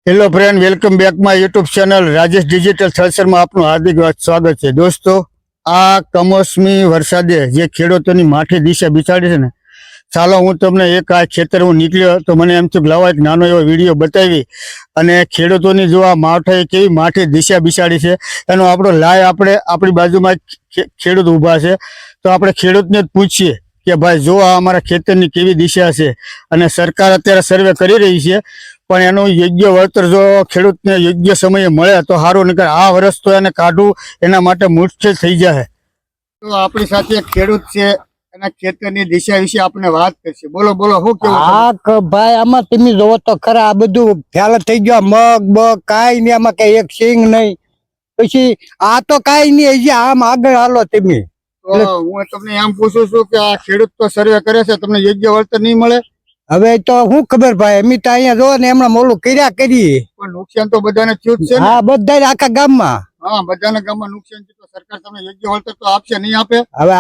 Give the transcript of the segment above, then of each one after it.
Hello friend, welcome back my YouTube channel Rajesh digital થ્રેશરમાં આપનું હાર્દિક સ્વાગત છે. દોસ્તો, આ કમોસમી વરસાદે જે ખેડૂતોની માઠી દિશા બિચાડી છે ને, ચાલો હું તમને એક આ ખેતર હું નીકળ્યો તો મને એમ થયું લાવો એક નાનો એવો વિડીયો બતાવી અને ખેડૂતોની જો આ માઠે કેવી માઠી દિશા બિચાડી છે એનો આપણો લાઈવ આપણે આપણી બાજુમાં ખેડૂત ઊભા છે તો આપણે ખેડૂતને જ પૂછીએ કે ભાઈ જો આ અમારા ખેતરની કેવી દિશા છે અને સરકાર અત્યારે સર્વે કરી રહી છે પણ એનું યોગ્ય વળતર જો ખેડૂતને યોગ્ય સમયે મળે તો સારું, નીકળે આ વર્ષ તો એને કાઢવું એના માટે મુશ્કેલ થઈ જાય. તો આપણી સાથે એક ખેડૂત છે, એના ખેતરની દિશા વિશે આપણે વાત કરશે. બોલો બોલો, શું કેવું? હા ભાઈ, આમાં તમે જોવો તો ખરા, આ બધું ફેલ થઈ ગયો, મગ કાઈ નહીં, આમાં કઈ એક સિંગ નહીં. પછી આ તો કાઈ નહીં, હજી આમ આગળ હાલો તમે. હું તમને એમ પૂછું છું કે આ ખેડૂત તો સર્વે કરે છે, તમને યોગ્ય વળતર નહીં મળે? હવે તો શું ખબર ભાઈ, અમે તો અહીંયા જો ને એમણે મોલું કર્યા કરીએ, પણ નુકસાન તો બધાને થયું જ છે. હા, બધા આખા ગામમાં. હા, બધાના ગામમાં નુકસાન છે તો સરકાર તમને યોગ્ય વળતર તો આપશે, નહીં આપે? હવે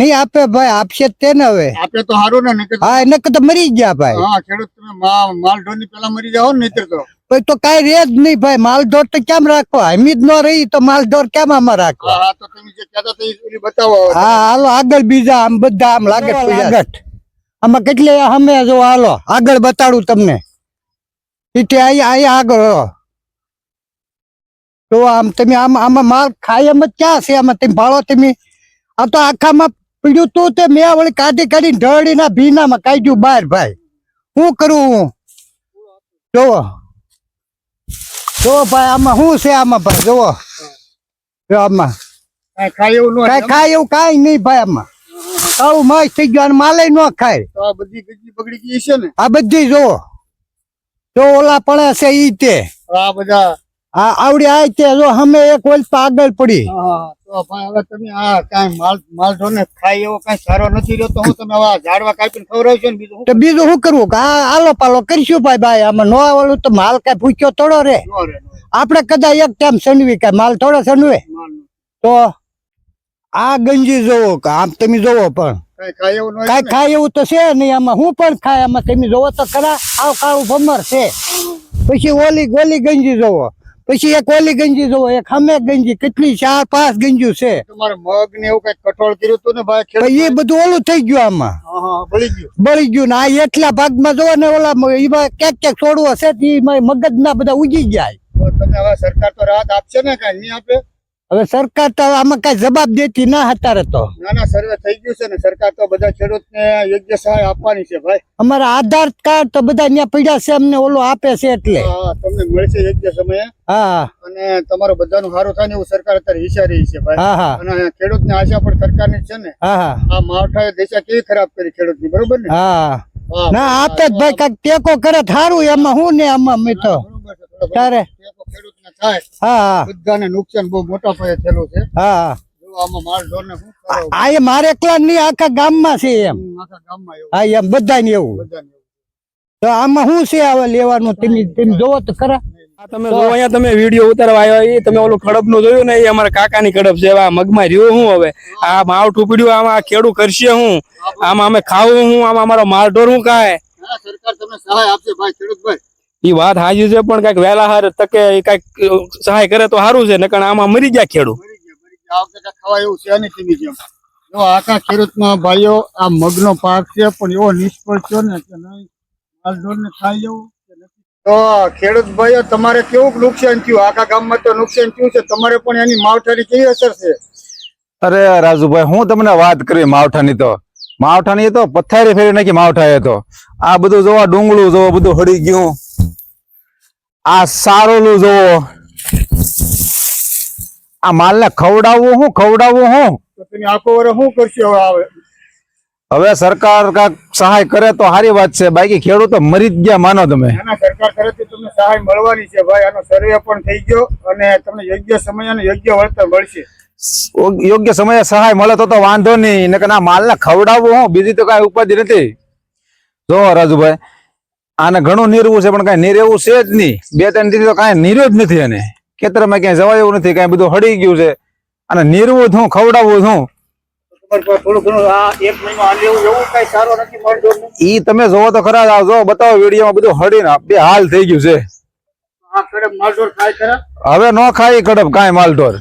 નહીં આપે ભાઈ, આપશે જ તે ને. હવે આપે તો સારું ને, નહીં? હા, એને તો મરી ગયા ભાઈ. હા, ખેડૂત તમે માલ ઢોર ની પેલા મરી જાઓ ને, નહીં તો પછી તો કઈ રે જ નહીં ભાઈ. માલઢોર તો કેમ રાખવા, એમ જ ન રહી તો માલઢોર કેમ આમાં રાખવા? હા, તો તમે જે કહેતા હતા એ બતાવો. હા, હાલો આગળ બીજા આમ બધા આમ લાગે આમાં કેટલે અમે જો હાલો આગળ બતાડું તમને. અહીંયા આગળ તો આમ તમે આમાં માલ ખાય એમ જ ક્યાં છે? આમાં તમે ભાળો તમે. આ તો આખામાં પીડ્યું તું તે મેં વળી કાઢી ઢળીના ભીનામાં કાઢ્યું બહાર ભાઈ. શું કરું હું? જોવો ભાઈ, આમાં શું છે? આમાં ભાઈ જોવો, આમાં કઈ ખાય એવું કાંઈ નહીં ભાઈ. આમાં કાળું માસ થઈ ગયું અને માલે ન ખાય. તો આ બધી ગંજી બગડી ગઈ છે ને? આ બધી જો ઓલા પડે છે ઈ તે આ બધા આવડી આ તે જો અમે એક વર્ષ આગળ પડી. તો ભાઈ હવે તમે આ કાંઈ માલ ઢોર ને ખાય એવો કઈ સારો નથી રહ્યો તો હું તમે હવે ઝાડવા કાપીને ખવડાવશો ને? બીજું તો બીજું શું કરવું કે આલો પાલો કરીશું ભાઈ. આમાં નો આવડું તો માલ કઈ ભૂખ્યો થોડો રે. આપડે કદાચ એક ટાઈમ સનવી કઈ માલ થોડો સનવે તો આ ગંજી જોવો કે આમ તમે જોવો પણ કઈ ખાય એવું તો છે નહીં. આમાં હું પણ ખાય, આમાં તમે જોવો તો ખરા, આવ કાળું ભમર છે. પછી ઓલી ગંજી જોવો, પછી એક ઓલી ગંજી જોવો, એક હમે ગંજી, કેટલી 4-5 ગંજુ છે. તમારે મગ ને એવું કઈ કઠોળ કર્યું હતું ને ભાઈ? એ બધું ઓલું થઈ ગયું, આમાં બળી ગયું ને. આ એટલા ભાગમાં જોવો ને ઓલા એમાં ક્યાંક છોડવો છે મગજ ના બધા ઉગી જાય. તમે હવે સરકાર તો રાહત આપશે ને? કઈ નહીં આપે? હવે સરકાર તો આમાં કઈ જવાબ દેતી ના અત્યારે તો. ના, સર્વે થઈ ગયું છે ને, સરકાર તો બધા ખેડૂતને યોગ્ય સહાય આપવાની છે ભાઈ. અમારા આધાર કાર્ડ તો બધા ત્યાં પડ્યા છે, અમને ઓલું આપે છે એટલે તમને મળશે યોગ્ય સમયે. હા, અને તમારું બધાનું સારું થાય ને એવું સરકાર અત્યારે વિચારી રહી છે ભાઈ. હા, અને ખેડૂતને આશા પણ સરકારની છે ને. હા, આ માવઠાએ દિશા કેવી ખરાબ કરી ખેડૂતની, બરોબર ને? હા, ના આપે જ ભાઈ, કઈક ટેકો કરે સારું. એમાં હું ને આમાં મેં તો તારે ખેડૂતને થાય. હા, બધાને નુકસાન બહુ મોટા પાયે થયેલું છે. હા, આમાં માલ ઢોર ને શું કરો? આ એ મારે એકલા નહીં, આખા ગામમાં છે એમ. આખા ગામમાં એવું. હા, એમ બધાને એવું. તો આમાં શું છે હવે લેવાનું? તમે જોવો તો ખરા. તમે જો અહીંયા તમે વિડીયો ઉતારવા આવ્યો, એ તમે ઓલું ખડપ નું જોયું ને, એ અમારા કાકાની ખડપ છે. આ મગમાં રહ્યું હું હવે, આ માવઠું પીડ્યું, આમાં ખેડૂત કરશે હું, આમાં અમે ખાવું હું, આમાં અમારો માલ ઢોર હું કાય. સરકાર તમને સહાય આપશે ભાઈ, ખેડૂત ભાઈ. એ વાત હાજી છે, પણ કઈક વહેલા હાર તકે કઈક સહાય કરે તો સારું છે, નકર આમાં મરી ગયા ખેડૂત. આ વખતે ખવાય એવું છે નહીં તેની જેમ. જો આખા ખેડૂતમાં ભાઈઓ આ મગનો પાક છે પણ એવો નિષ્ફળ થયો ને કે નહીં માલ ઢોર ને ખાઈ જવું. તો ખેડૂત ભાઈઓ, તમારે કેવું નુકસાન થયું? આખા ગામમાં તો નુકસાન થયું છે, તમારે પણ એની માવઠાની કેવી અસર છે? અરે રાજુભાઈ, હું તમને વાત કરી માવઠાની તો પથ્થારી ફેરી નાખી માવઠા. તો આ બધું જોવા ડુંગળું જોવો, બધું હળી ગયું. આ સારોલું જોવો, આ માલ ને ખવડાવવું હું તો તમે આખો વર્ષ શું કરશો? હવે સરકાર કાંઈક સહાય કરે તો સારી વાત છે, બાકી ખેડૂતો મરી જ ગયા માનો તમે. સરકાર તરફથી તમને સહાય મળવાની છે ભાઈ. આનો સર્વે પણ થઈ ગયો અને તમને યોગ્ય સમય અને યોગ્ય વળતર મળશે. યોગ્ય સમયે સહાય મળે તો વાંધો નહીં, ને આ માલ ને ખવડાવવું હું, બીજી તો કઈ ઉપાધિ નથી. જો રાજુભાઈ, આને ઘણું નીરવું છે પણ કઈ નીર એવું છે જ નહીં. 2-3 દિવસ તો કઈ નીર્યું જ નથી. અને ખેતરમાં ક્યાંય જવાય એવું નથી, કઈ બધું હળી ગયું છે. અને નીરવું હું, ખવડાવવું છું. થોડું ઘણું આ 1 મહિનો હાલ એવું કઈ સારો નથી મળતો. ઈ તમે જોવો તો ખરા, જો બતાવો વિડીયોમાં બધું હળીને બે હાલ થઈ ગયું છે. કડબ માલઢોર ખાય ખરા? હવે નો ખાય કડપ કાંઈ માલઢોર.